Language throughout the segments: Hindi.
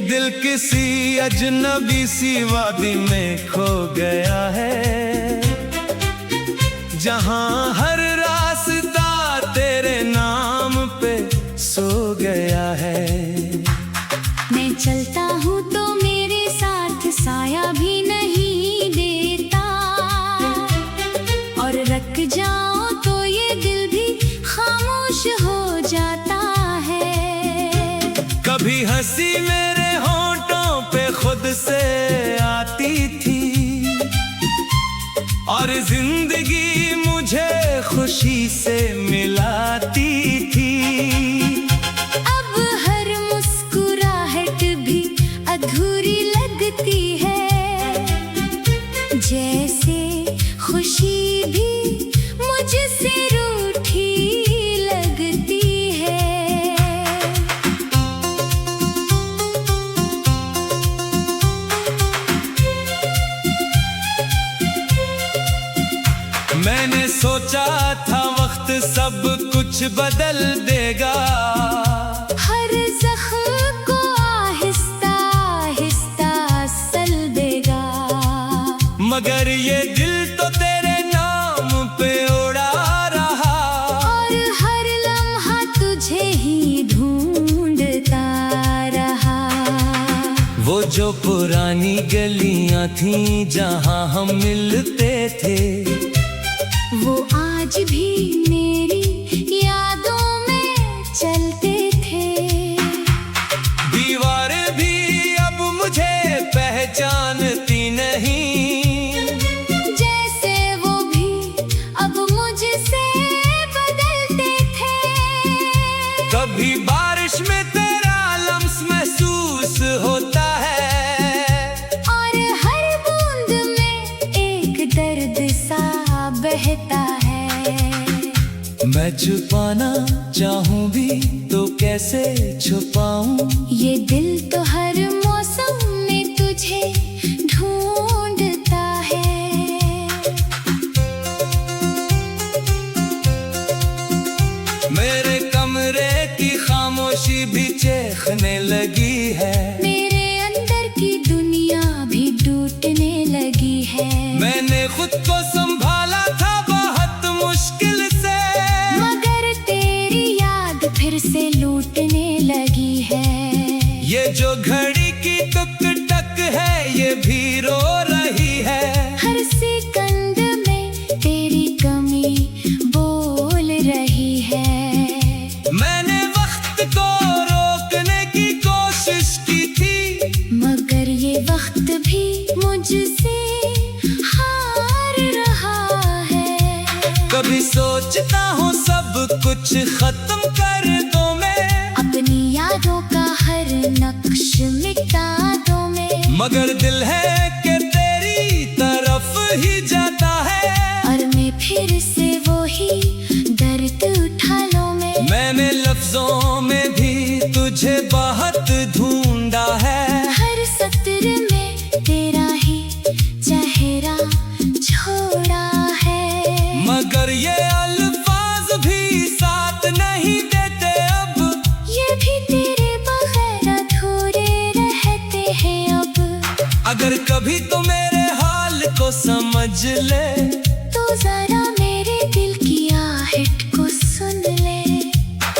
दिल किसी अजनबी सी वादी में खो गया है, जहां हर रास्ता तेरे नाम पे सो गया है। मैं चलता हूँ तो मेरे साथ साया भी नहीं देता, और रख जाओ तो ये दिल भी खामोश हो जाता है। कभी हंसी मेरे होंठों पे खुद से आती थी, और जिंदगी मुझे खुशी से मिलाती थी। अब हर मुस्कुराहट भी अधूरी लगती है, जैसे खुशी भी मुझसे रूठी लगती है। मैंने सोचा था वक्त सब कुछ बदल देगा, हर जख्म को आहिस्ता आहिस्ता सल देगा। मगर ये दिल तो तेरे नाम पे उड़ा रहा, और हर लम्हा तुझे ही ढूंढता रहा। वो जो पुरानी गलियां थीं जहां हम मिलते थे, वो आज भी मेरी यादों में चलते थे। दीवारें भी अब मुझे पहचानती नहीं, जैसे वो भी अब मुझसे बदलते थे। कभी बारिश में तेरा लम्स महसूस होता है, और हर बूंद में एक दर्द सा बहता है। मैं छुपाना चाहूं भी तो कैसे छुपाऊं, ये दिल तो हर मौसम में तुझे ढूंढता है। मेरे कमरे की खामोशी भी चीखने लगी है, मेरे अंदर की दुनिया भी टूटने लगी है। मैंने खुद को संभाला था बहुत मुश्किल से, मगर तेरी याद फिर से लूटने लगी है। ये जो घड़ी की टक टक है ये भी रो रही है। हर सेकंड में तेरी कमी बोल रही है। मैंने वक्त को रोकने की कोशिश की थी, मगर ये वक्त भी मुझसे हार रहा है। कभी सोचता हूँ सब कुछ खत्म कर दूं मैं, अपनी यादों का हर नक्श मिटा दूं मैं। मगर दिल है कि तेरी तरफ ही जाता है, और मैं फिर से वो ही दर्द उठा लूं मैं। मैंने लफ्जों में भी तुझे बहुत ढूंढा है, हर सत्र में तेरा ही चेहरा छोड़ा है। मगर ये अल्फाज भी साथ नहीं देते अब, ये भी तेरे बगैर अधूरे रहते हैं अब। अगर कभी तो मेरे हाल को समझ ले, तो जरा मेरे दिल की आहट को सुन ले।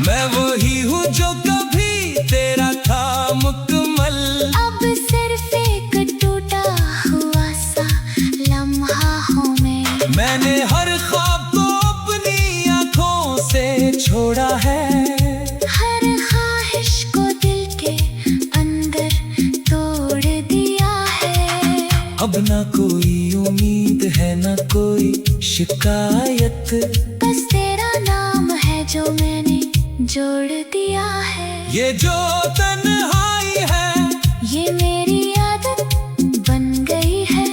मैं वही हूँ जो कभी तेरा था मुकम्मल, अब सिर्फ एक टूटा हुआ सा लम्हा हूँ मैं। मैंने हर ख्वाब को अपनी आंखों से छोड़ा है, हर ख्वाहिश को दिल के अंदर तोड़ दिया है। अब ना कोई उम्मीद है ना कोई शिकायत, बस तेरा नाम है जो मैंने जोड़ दिया है। ये जो तन्हाई है ये मेरी आदत बन गई है।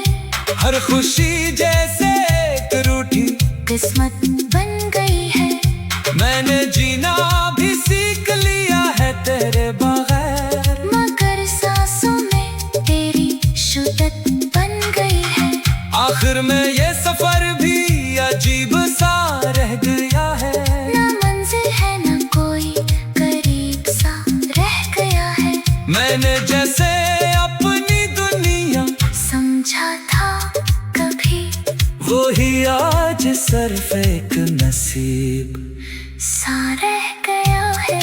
हर खुशी जैसे एक रूठी किस्मत बन गई है। मैंने जीना भी सीख लिया है तेरे बगैर, मगर सांसों में तेरी शुद्धत बन गई है। आखिर में ये सफर भी अजीब सा रह गया है, ना मंजिल है ना कोई करीब सा रह गया है। मैंने जैसे सिर्फ एक नसीब सा रह गया है।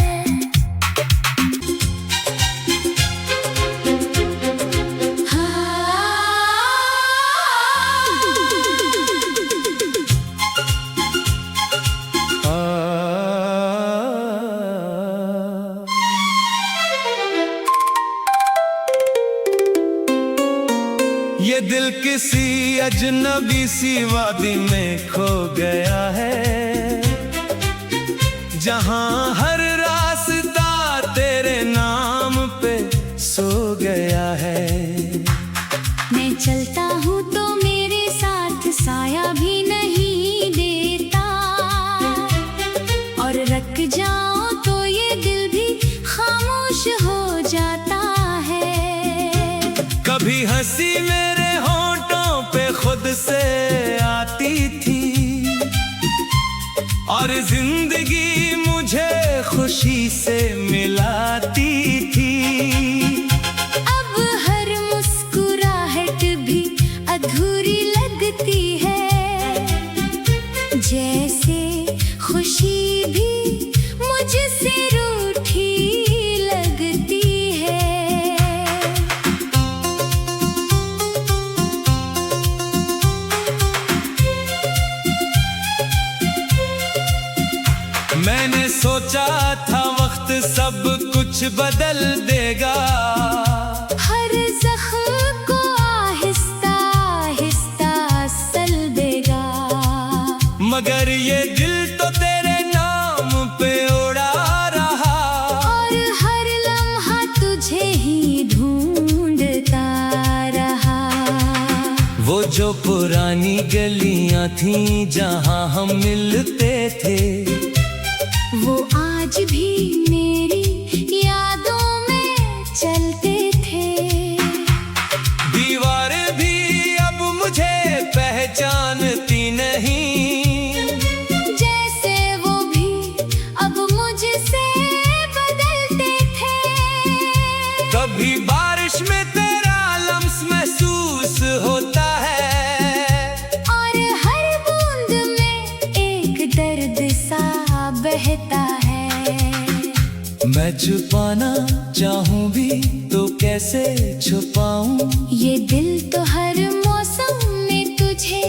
ये दिल किसी अजनबी सी वादी में खो गया है, जहां हर रास्ता तेरे नाम पे सो गया है। मैं चलता हूँ तो मेरे साथ साया भी नहीं देता, और रख जाओ तो ये दिल भी खामोश हो जाता है। कभी हंसी मेरे होंठों पे खुद से आती थी, और जिंदगी मुझे खुशी से मिलाती थी। अब हर मुस्कुराहट भी अधूरी लगती है, जैसे खुशी भी मुझसे रूठी लगती है। मैंने सोचा था वक्त सब कुछ बदल देगा, हर जख्म को आहिस्ता आहिस्ता सल देगा। मगर ये दिल तो तेरे नाम पे उड़ा रहा, और हर लम्हा तुझे ही ढूंढता रहा। वो जो पुरानी गलियां थीं जहां हम मिलते थे, वो आज भी मेरी यादों में चलते थे। दीवारें भी अब मुझे पहचानती नहीं, जैसे वो भी अब मुझसे बदलते थे। कभी बारिश में तेरा लम्स महसूस होता है, और हर बूंद में एक दर्द सा बहता है। मैं छुपाना चाहूं भी तो कैसे छुपाऊं? ये दिल तो हर मौसम में तुझे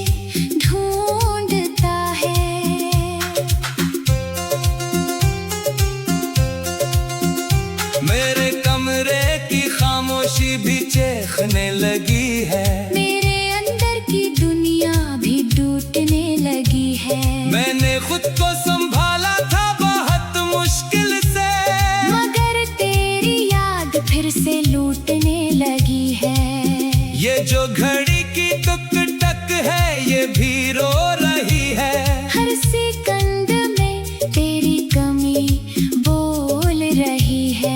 ढूंढता है। मेरे कमरे की खामोशी भी चीखने लगी है, मेरे अंदर की दुनिया भी टूटने लगी है। मैंने खुद को संभाला था बहुत मुश्किल से, मगर तेरी याद फिर से लूटने लगी है। ये जो घड़ी की टुक टक है ये भी रो रही है। हर सेकंड में तेरी कमी बोल रही है।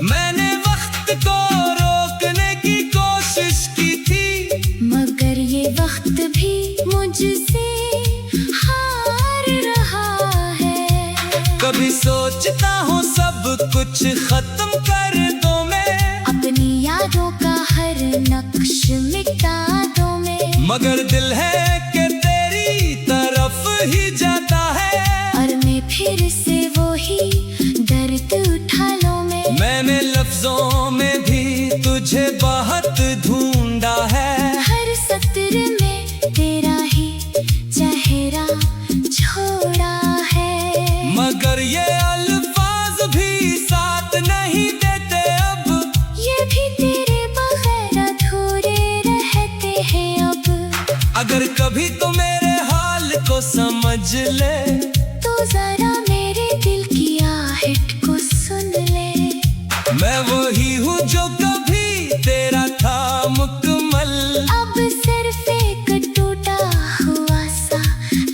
मैंने वक्त को रोकने की कोशिश की थी, मगर ये वक्त भी मुझसे हार रहा है। कभी सोचता हूँ सब कुछ खत्म कर दूं मैं, अपनी यादों का हर नक्श मिटा दूं मैं। मगर दिल है कि तेरी तरफ ही जाता है, और मैं फिर से वो ही दर्द उठा लूं मैं। मैंने लफ्जों में भी तुझे बहुत ढूंढा है, हर सत्र में तेरा ही चेहरा छोड़ा है। मगर ये अल्फाज भी साथ नहीं देते अब, ये भी तेरे बगैर अधूरे रहते हैं अब। अगर कभी तो मेरे हाल को समझ ले, तो जरा मेरे दिल की आहट को सुन ले। मैं वही हूँ जो कभी तेरा था मुकम्मल, अब सिर्फ एक टूटा हुआ सा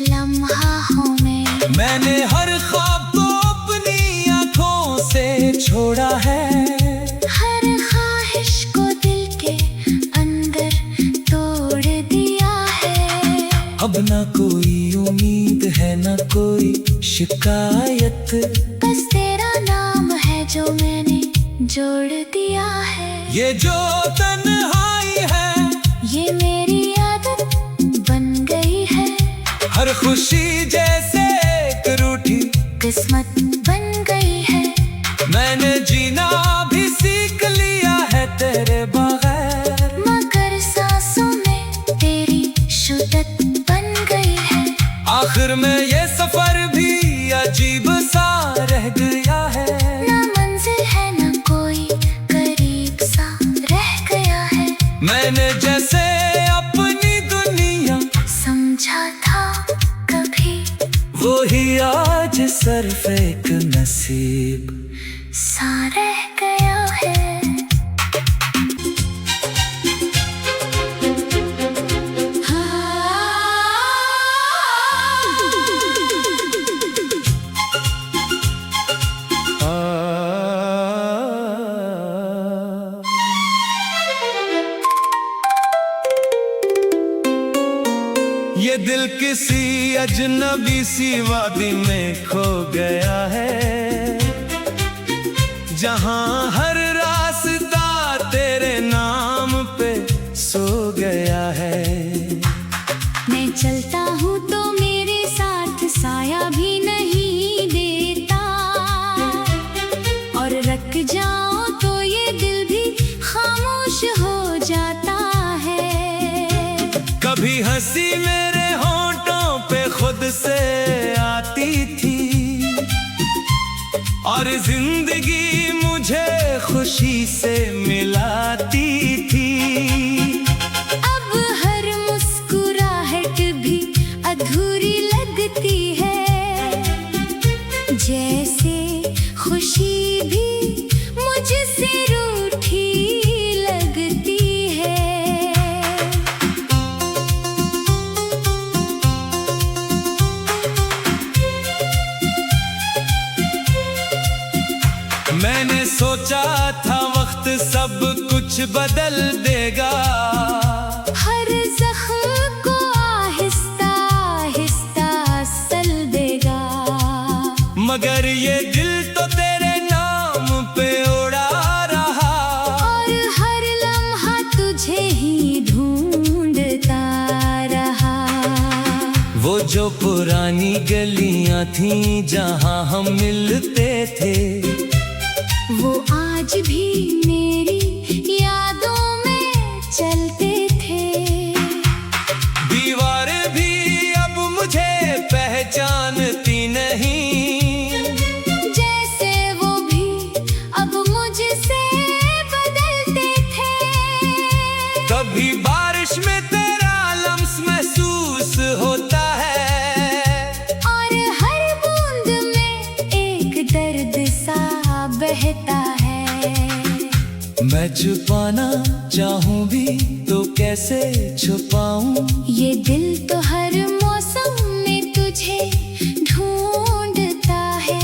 लम्हा हूँ मैं। मैंने हर ख्वाब को अपनी आंखों से छोड़ा है, हर ख्वाहिश को दिल के अंदर तोड़ दिया है। अब ना कोई उम्मीद है ना कोई शिकायत, बस तेरा नाम है जो मैंने जोड़ दिया है। ये जो तन्हाई है ये मेरी आदत बन गई है। हर खुशी जैसे एक रूठी किस्मत बन गई है। मैंने जीना भी सीख लिया है तेरे बगैर, मगर सांसों में तेरी शुद्धत बन गई है। आखिर में ये सफर भी अजीब सा रह गया है। ना मंजिल है ना कोई करीब सा रह गया है। मैंने जैसे अपनी दुनिया समझा था कभी, वो ही आज सिर्फ एक नसीब सा रह गया है। ये दिल किसी अजनबी सी वादी में खो गया है, जहां हर रास्ता तेरे नाम पे सो गया है। मैं चलता हूँ तो मेरे साथ साया भी नहीं देता, और रख जाओ तो ये दिल भी खामोश हो जाता है। कभी हंसी मेरे होंठों पे खुद से आती थी, और जिंदगी मुझे खुशी से मिलाती थी। अब हर मुस्कुराहट भी अधूरी लगती है, जैसे खुशी भी मुझसे रूठी लगती है। मैंने सोचा था वक्त सब कुछ बदल देगा, हर जख्म को आहिस्ता आहिस्ता सल देगा। मगर ये दिल तो तेरे नाम पे उड़ा रहा, और हर लम्हा तुझे ही ढूंढता रहा। वो जो पुरानी गलियां थीं जहां हम मिलते थे, वो आज भी मेरी यादों में चलते थे। दीवारें भी अब मुझे पहचानती नहीं, जैसे वो भी अब मुझसे बदलते थे। कभी बारिश में तेरा लम्स महसूस होता है, और हर बूंद में एक दर्द सा बहता है। मैं छुपाना चाहूं भी तो कैसे छुपाऊं, ये दिल तो हर मौसम में तुझे ढूंढता है।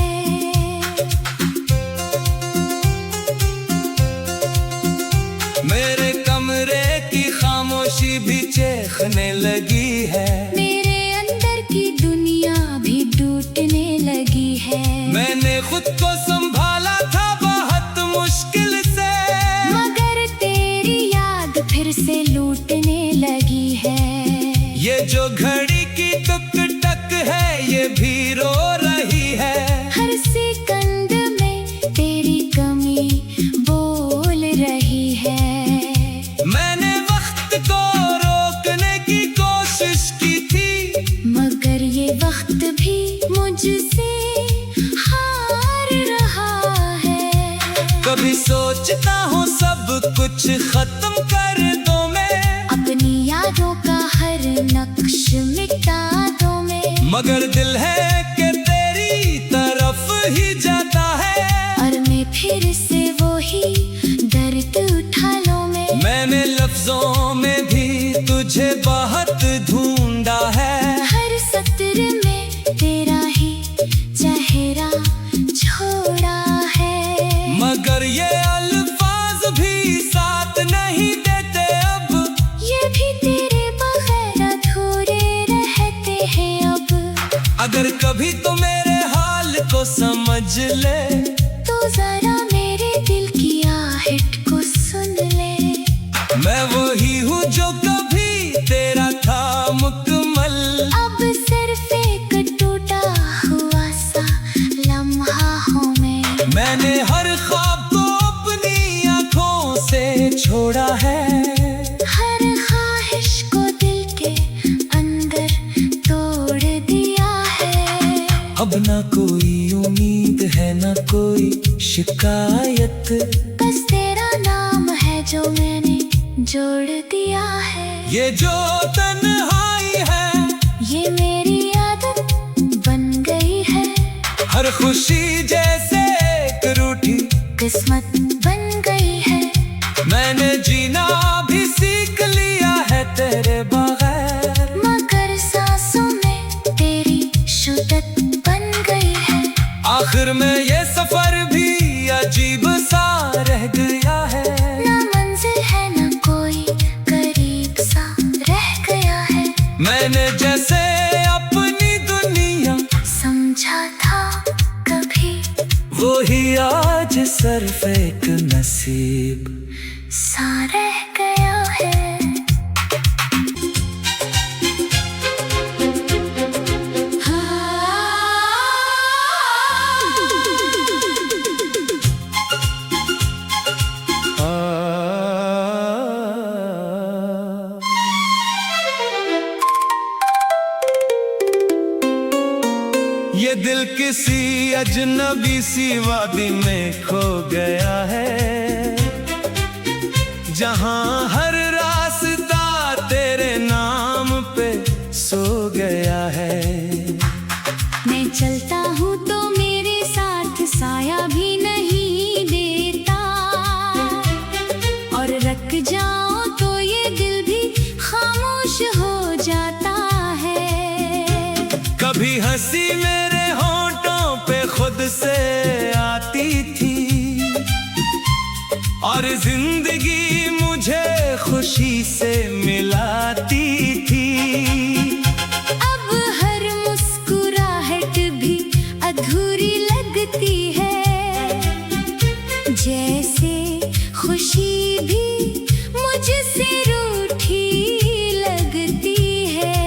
मेरे कमरे की खामोशी भी चीखने लगी है, मेरे अंदर की दुनिया भी टूटने लगी है। मैंने खुद को संभाला था बहुत मुश्किल से, मगर तेरी याद फिर से लूटने लगी है। ये जो घड़ी की टक टक है ये भी रो रही है। हर सेकंड में तेरी कमी बोल रही है। मैंने वक्त को रोकने की कोशिश की थी, मगर ये वक्त भी मुझसे हार रहा है। कभी सोचता हूँ सब कुछ खत्म कर दूं मैं, अपनी यादों का हर नक्श मिटा दूं मैं। मगर दिल है कि तेरी तरफ ही जाता है, और मैं फिर से वही दर्द उठा लूं मैं। मैंने लफ्जों में भी तुझे बहुत ढूंढा है, हर सत्र में तेरा ही चेहरा छोड़ा है। मगर ये अल्फाज भी साथ नहीं देते अब, ये भी तेरे बगैर अधूरे रहते हैं अब। अगर कभी तो मेरे हाल को समझ ले, तो जरा मेरे दिल की आहट को सुन ले। मैं वही हूँ जो कभी तेरा था मुकम्मल, अब सिर्फ मैंने हर ख्वाब को अपनी आंखों से छोड़ा है, हर ख्वाहिश को दिल के अंदर तोड़ दिया है। अब ना कोई उम्मीद है ना कोई शिकायत, बस तेरा नाम है जो मैंने जोड़ दिया है। ये जो तन्हाई है ये मेरी आदत बन गई है, हर खुशी जैसे एक रूठी किस्मत बन गई है। मैंने जीना भी सीख लिया है तेरे बगैर, मगर सांसों में तेरी शुद्धत बन गई है। आखिर में ये सफर भी अजीब सा रह गया है, ना मंजिल है ना कोई करीब सा रह गया है। मैंने जैसे अपनी दुनिया समझा था कभी, वो ही आज सिर्फ एक नसीब सा रह गया है। ये दिल किसी अजनबी सी वादी में खो गया है, जहां हर रास्ता तेरे नाम पे सो गया है। मैं चलता हूँ तो मेरे साथ साया भी नहीं देता, और रख जाओ तो ये दिल भी खामोश हो जाता है। कभी हंसी मेरे होंठों पे खुद से आती थी, और जिंदगी मुझे खुशी से मिलाती थी। अब हर मुस्कुराहट भी अधूरी लगती है, जैसे खुशी भी मुझसे रूठी लगती है।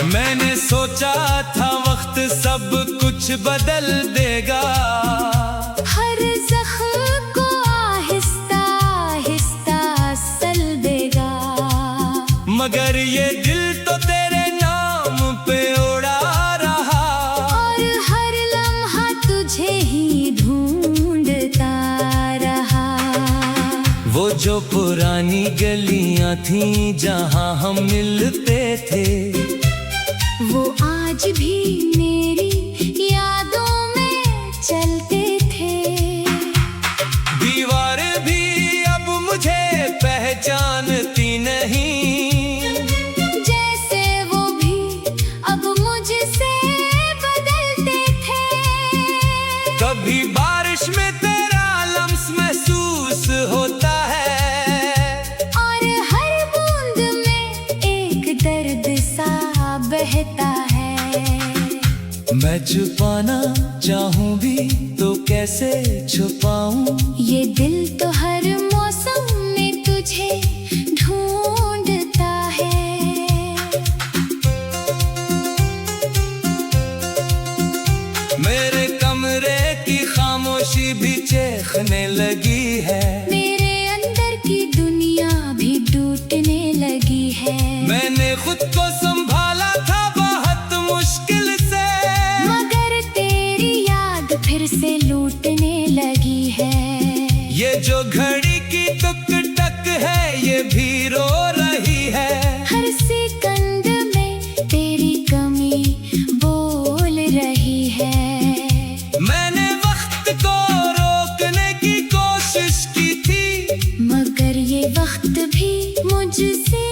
मैंने सोचा था वक्त सब कुछ बदल देगा, हर जख्म को आहिस्ता आहिस्ता सल देगा, मगर ये दिल तो तेरे नाम पे उड़ा रहा, और हर लम्हा तुझे ही ढूंढता रहा। वो जो पुरानी गलियां थीं जहां हम मिलते थे, वो आज भी मेरी यादों में चलते थे। दीवार भी अब मुझे पहचानती नहीं, जैसे वो भी अब मुझसे बदलते थे। कभी बारिश में तेरा लम्स महसूस होता है, और हर बूंद में एक दर्द सा बहता है। मैं छुपाना चाहूं भी तो कैसे छुपाऊं, ये दिल तो हर मौसम में तुझे ढूंढता है। मेरे कमरे की खामोशी भी चीखने लगी है, मेरे अंदर की दुनिया भी टूटने लगी है। मैंने खुद को संभाला था बहुत मुश्किल से, मगर तेरी याद फिर से लूटने लगी है। ये जो घड़ी की टुक टक है ये भी रो रही है, हर सेकंड में तेरी कमी बोल रही है। मैंने वक्त को रोकने की कोशिश की थी, मगर ये वक्त भी मुझसे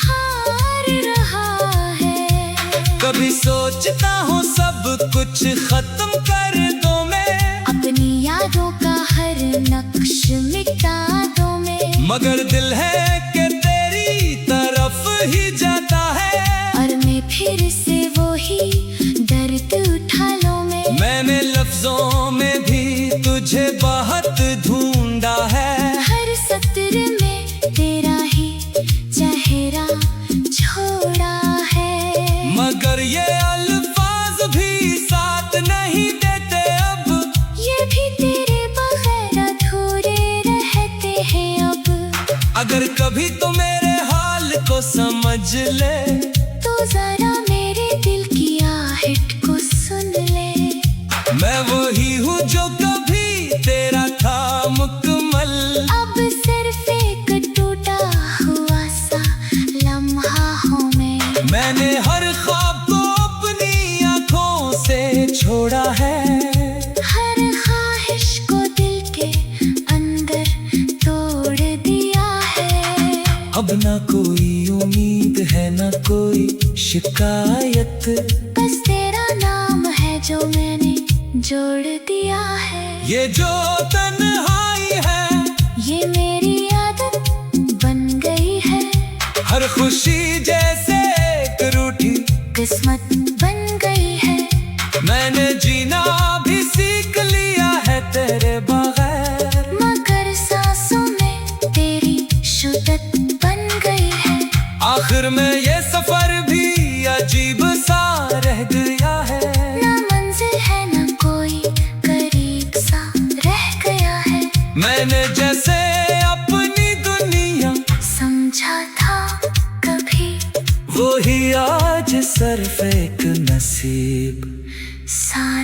हार रहा है। कभी सोचता हूँ सब कुछ खत्म कर दूं मैं, अपनी यादों का हर नक्श मिटा दूं मैं, मगर दिल है कि तेरी तरफ ही जाता है, और मैं फिर से वो ही दर्द उठा लूं मैं। मैंने लफ्जों में भी तुझे बहुत ढूंढा है, हर सत्र में तेरा ही अगर कभी तो मेरे हाल को समझ ले, तो जरा मेरे दिल की आहट को सुन ले। मैं वही हूँ जो कभी तेरा था मुकम्मल, अब सिर्फ एक टूटा हुआ सा लम्हा हूँ मैं। मैंने हर ख्वाब को अपनी आंखों से छोड़ा है, हर ख्वाहिश को दिल के अंदर तोड़ दिया है। अब ना कोई उम्मीद है ना कोई शिकायत, बस तेरा नाम है जो मैंने जोड़ दिया है। ये जो तन्हाई है ये मेरी आदत बन गई है, हर खुशी जैसे एक रूठी किस्मत बन गई है। मैंने जीना भी सीख लिया है तेरे बगैर, मगर सांसों में तेरी शुद्धत बन गई है। आखिर में ये सफर भी अजीब सा रह गया है। ना मंजिल है ना कोई करीब सा रह गया है। मैंने जैसे अपनी दुनिया समझा था कभी, वही आज सिर्फ एक नसीब सा